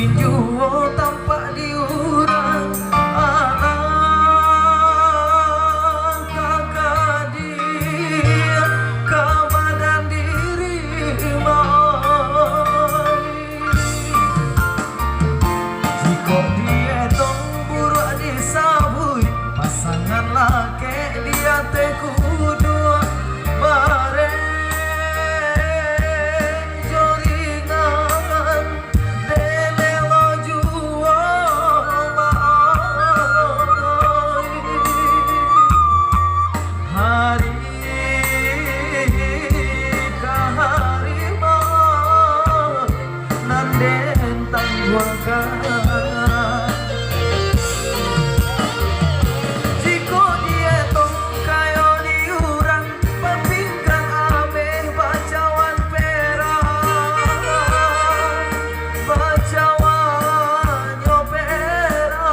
Cinjuo tampak diurang kakak dia kebadan diri jika dia tong buruk disabui pasangan laki dia kudu bareng jiko dia tong kayo diurang pepingkan abeh bacawan perak bacawan nyopera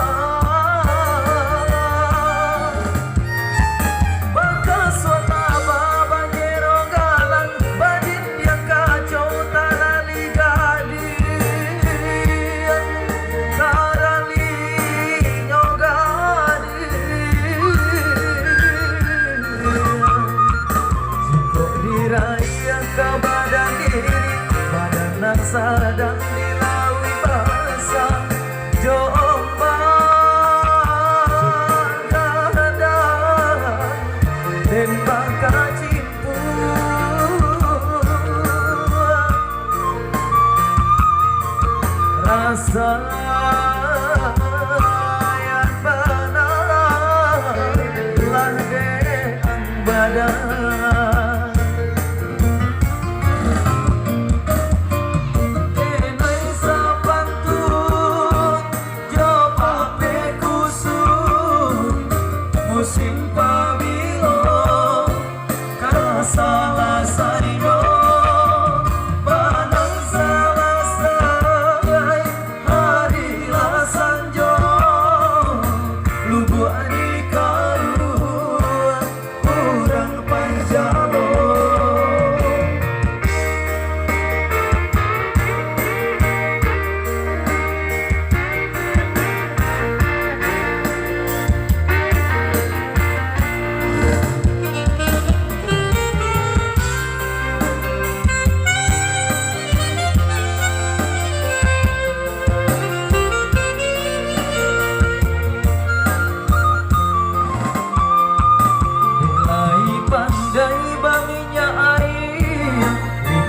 bakas wataba bagero galang badin yang kacau tarali gadi kebadan diri badan sadang dilawi basah jombang gadang dan bakal cimpu rasa yang benar lah deang badan musim pabilo karena salah saino banang salah sarai hari lasanjo lugu adikaru urang panjalo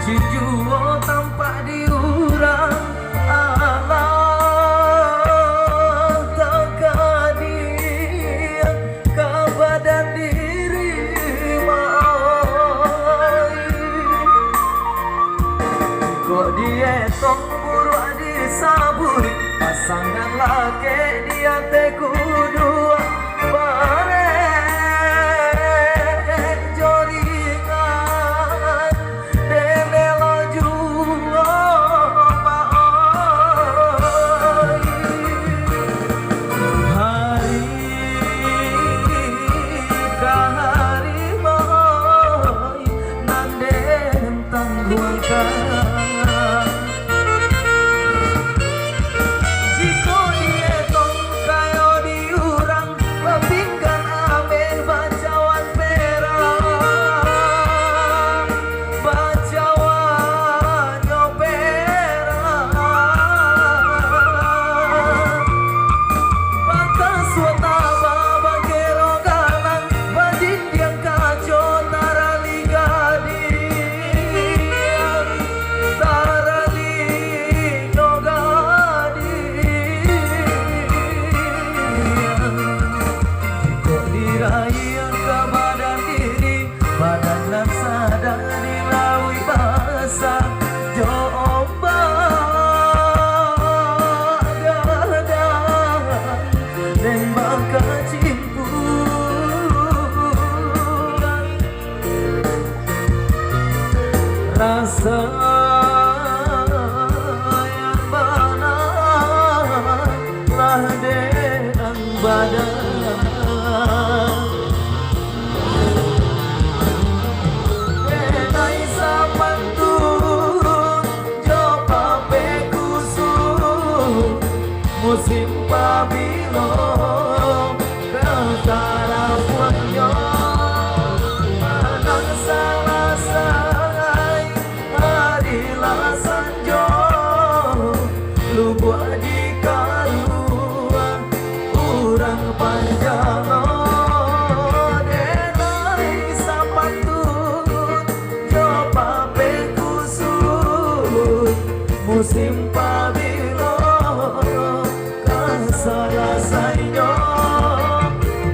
Cinjuo tampak diurang Allah tak dia kebadan diri kok dia tong buruk disabui pasangan laki dia kudu jiko dia tong kayo diurang pepingkan abeh bacawan perak bacawan nyopera bakas wataba bagero galang badin yang kacau tarali gadi kebadan diri badan sadang dilawi basah jombang gadang dan bakal cimpuran rasa yang benar lah deang badan simpabilo kasalasainyo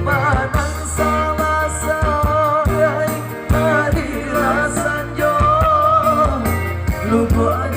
manang sama-sama hadirasanyo lupa